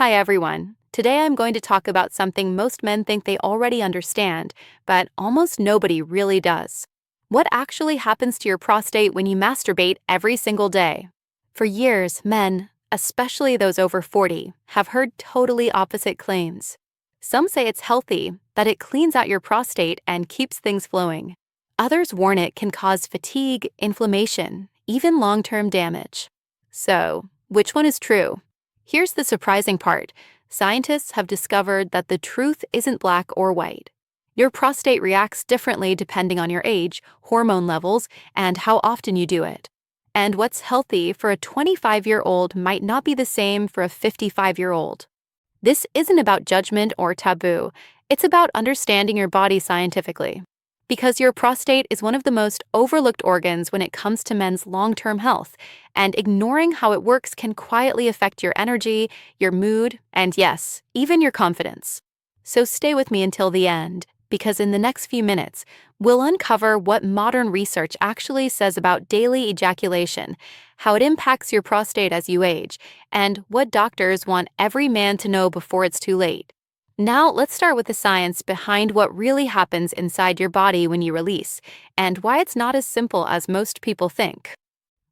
Hi everyone. Today I'm going to talk about something most men think they already understand, but almost nobody really does. What actually happens to your prostate when you masturbate every single day? For years, men, especially those over 40, have heard totally opposite claims. Some say it's healthy, that it cleans out your prostate and keeps things flowing. Others warn it can cause fatigue, inflammation, even long-term damage. So, which one is true? Here's the surprising part. Scientists have discovered that the truth isn't black or white. Your prostate reacts differently depending on your age, hormone levels, and how often you do it. And what's healthy for a 25-year-old might not be the same for a 55-year-old. This isn't about judgment or taboo. It's about understanding your body scientifically. Because your prostate is one of the most overlooked organs when it comes to men's long-term health, and ignoring how it works can quietly affect your energy, your mood, and yes, even your confidence. So stay with me until the end, because in the next few minutes, we'll uncover what modern research actually says about daily ejaculation, how it impacts your prostate as you age, and what doctors want every man to know before it's too late. Now, let's start with the science behind what really happens inside your body when you release, and why it's not as simple as most people think.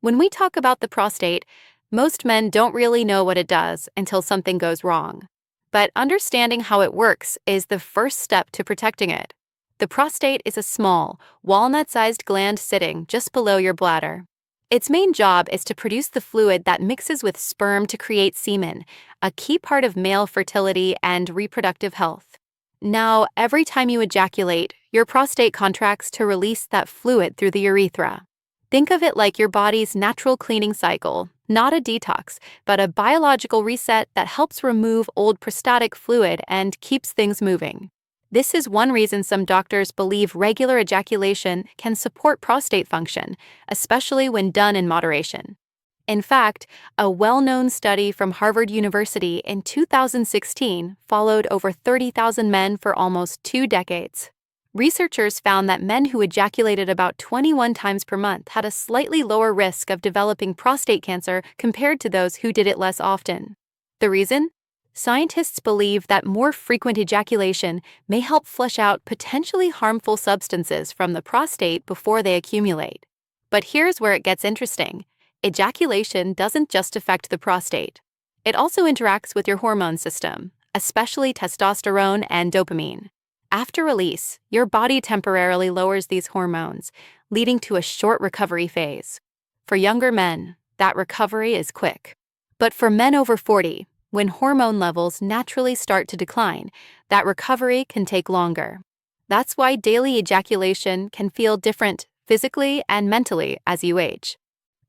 When we talk about the prostate, most men don't really know what it does until something goes wrong. But understanding how it works is the first step to protecting it. The prostate is a small, walnut-sized gland sitting just below your bladder. Its main job is to produce the fluid that mixes with sperm to create semen, a key part of male fertility and reproductive health. Now, every time you ejaculate, your prostate contracts to release that fluid through the urethra. Think of it like your body's natural cleaning cycle, not a detox, but a biological reset that helps remove old prostatic fluid and keeps things moving. This is one reason some doctors believe regular ejaculation can support prostate function, especially when done in moderation. In fact, a well-known study from Harvard University in 2016 followed over 30,000 men for almost 2 decades. Researchers found that men who ejaculated about 21 times per month had a slightly lower risk of developing prostate cancer compared to those who did it less often. The reason? Scientists believe that more frequent ejaculation may help flush out potentially harmful substances from the prostate before they accumulate. But here's where it gets interesting. Ejaculation doesn't just affect the prostate. It also interacts with your hormone system, especially testosterone and dopamine. After release, your body temporarily lowers these hormones, leading to a short recovery phase. For younger men, that recovery is quick. But for men over 40, when hormone levels naturally start to decline, that recovery can take longer. That's why daily ejaculation can feel different physically and mentally as you age.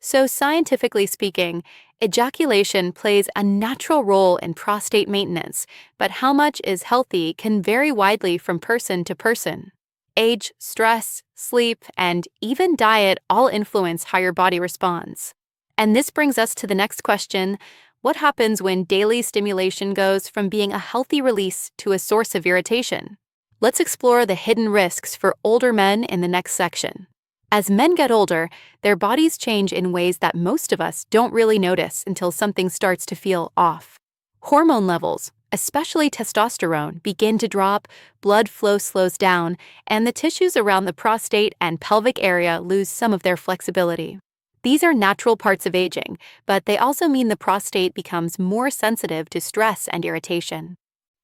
So scientifically speaking, ejaculation plays a natural role in prostate maintenance, but how much is healthy can vary widely from person to person. Age, stress, sleep, and even diet all influence how your body responds. And this brings us to the next question. What happens when daily stimulation goes from being a healthy release to a source of irritation? Let's explore the hidden risks for older men in the next section. As men get older, their bodies change in ways that most of us don't really notice until something starts to feel off. Hormone levels, especially testosterone, begin to drop, blood flow slows down, and the tissues around the prostate and pelvic area lose some of their flexibility. These are natural parts of aging, but they also mean the prostate becomes more sensitive to stress and irritation.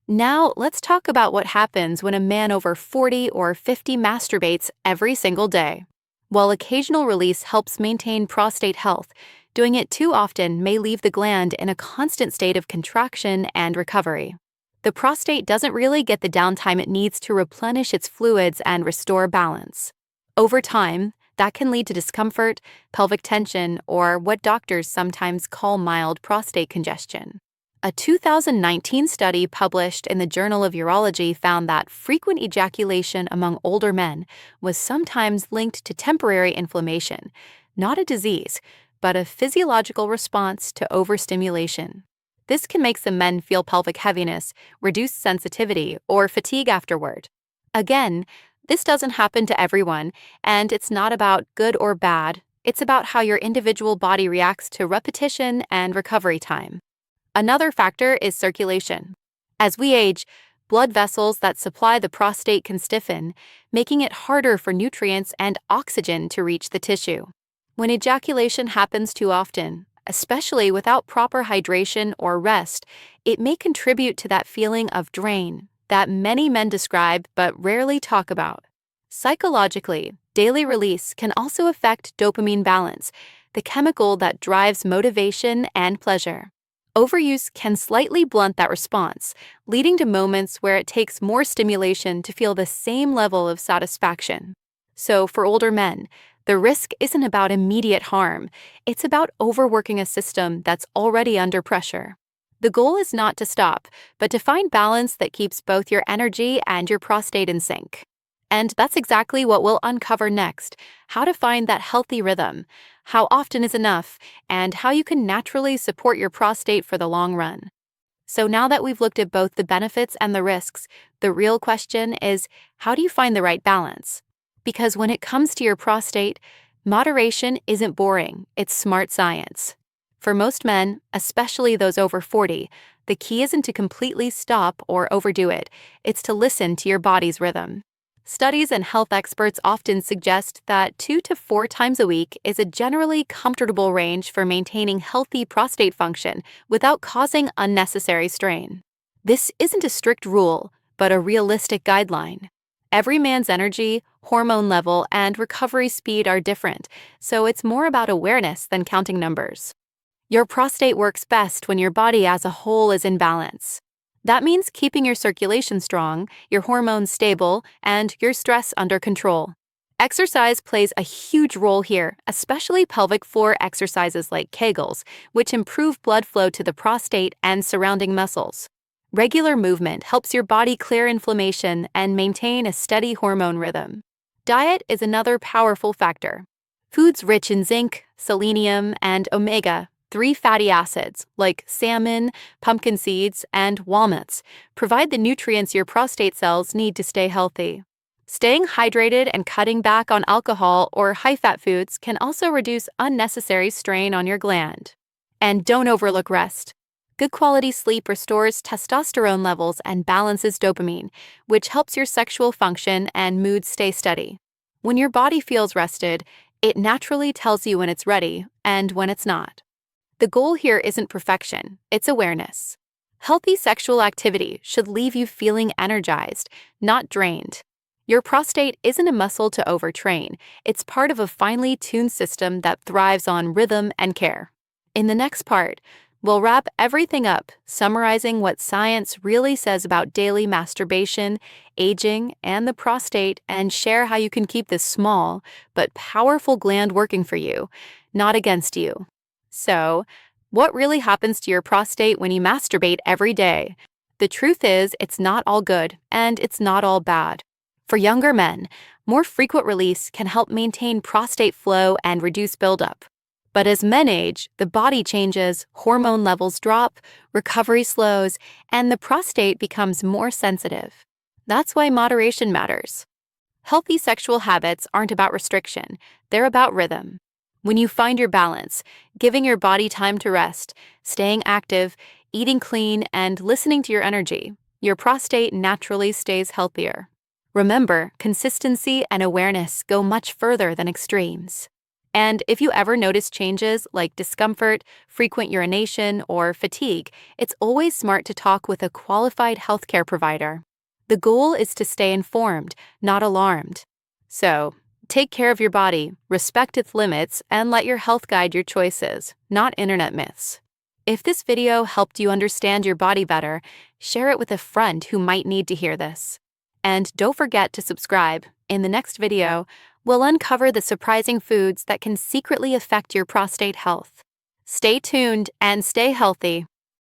Now, let's talk about what happens when a man over 40 or 50 masturbates every single day. While occasional release helps maintain prostate health, doing it too often may leave the gland in a constant state of contraction and recovery. The prostate doesn't really get the downtime it needs to replenish its fluids and restore balance. Over time, that can lead to discomfort, pelvic tension, or what doctors sometimes call mild prostate congestion. A 2019 study published in the Journal of Urology found that frequent ejaculation among older men was sometimes linked to temporary inflammation, not a disease, but a physiological response to overstimulation. This can make some men feel pelvic heaviness, reduced sensitivity, or fatigue afterward. Again, this doesn't happen to everyone, and it's not about good or bad. It's about how your individual body reacts to repetition and recovery time. Another factor is circulation. As we age, blood vessels that supply the prostate can stiffen, making it harder for nutrients and oxygen to reach the tissue. When ejaculation happens too often, especially without proper hydration or rest, it may contribute to that feeling of drain that many men describe but rarely talk about. Psychologically, daily release can also affect dopamine balance, the chemical that drives motivation and pleasure. Overuse can slightly blunt that response, leading to moments where it takes more stimulation to feel the same level of satisfaction. So, for older men, the risk isn't about immediate harm, it's about overworking a system that's already under pressure. The goal is not to stop, but to find balance that keeps both your energy and your prostate in sync. And that's exactly what we'll uncover next: how to find that healthy rhythm, how often is enough, and how you can naturally support your prostate for the long run. So now that we've looked at both the benefits and the risks, the real question is, how do you find the right balance? Because when it comes to your prostate, moderation isn't boring, it's smart science. For most men, especially those over 40, the key isn't to completely stop or overdo it, it's to listen to your body's rhythm. Studies and health experts often suggest that 2 to 4 times a week is a generally comfortable range for maintaining healthy prostate function without causing unnecessary strain. This isn't a strict rule, but a realistic guideline. Every man's energy, hormone level, and recovery speed are different, so it's more about awareness than counting numbers. Your prostate works best when your body as a whole is in balance. That means keeping your circulation strong, your hormones stable, and your stress under control. Exercise plays a huge role here, especially pelvic floor exercises like Kegels, which improve blood flow to the prostate and surrounding muscles. Regular movement helps your body clear inflammation and maintain a steady hormone rhythm. Diet is another powerful factor. Foods rich in zinc, selenium, and omega-3 fatty acids, like salmon, pumpkin seeds, and walnuts, provide the nutrients your prostate cells need to stay healthy. Staying hydrated and cutting back on alcohol or high-fat foods can also reduce unnecessary strain on your gland. And don't overlook rest. Good quality sleep restores testosterone levels and balances dopamine, which helps your sexual function and mood stay steady. When your body feels rested, it naturally tells you when it's ready and when it's not. The goal here isn't perfection, it's awareness. Healthy sexual activity should leave you feeling energized, not drained. Your prostate isn't a muscle to overtrain, it's part of a finely tuned system that thrives on rhythm and care. In the next part, we'll wrap everything up, summarizing what science really says about daily masturbation, aging, and the prostate, and share how you can keep this small but powerful gland working for you, not against you. So, what really happens to your prostate when you masturbate every day? The truth is, it's not all good, and it's not all bad. For younger men, more frequent release can help maintain prostate flow and reduce buildup. But as men age, the body changes, hormone levels drop, recovery slows, and the prostate becomes more sensitive. That's why moderation matters. Healthy sexual habits aren't about restriction, they're about rhythm. When you find your balance, giving your body time to rest, staying active, eating clean, and listening to your energy, your prostate naturally stays healthier. Remember, consistency and awareness go much further than extremes. And if you ever notice changes like discomfort, frequent urination, or fatigue, it's always smart to talk with a qualified healthcare provider. The goal is to stay informed, not alarmed. So, take care of your body, respect its limits, and let your health guide your choices, not internet myths. If this video helped you understand your body better, share it with a friend who might need to hear this. And don't forget to subscribe. In the next video, we'll uncover the surprising foods that can secretly affect your prostate health. Stay tuned and stay healthy.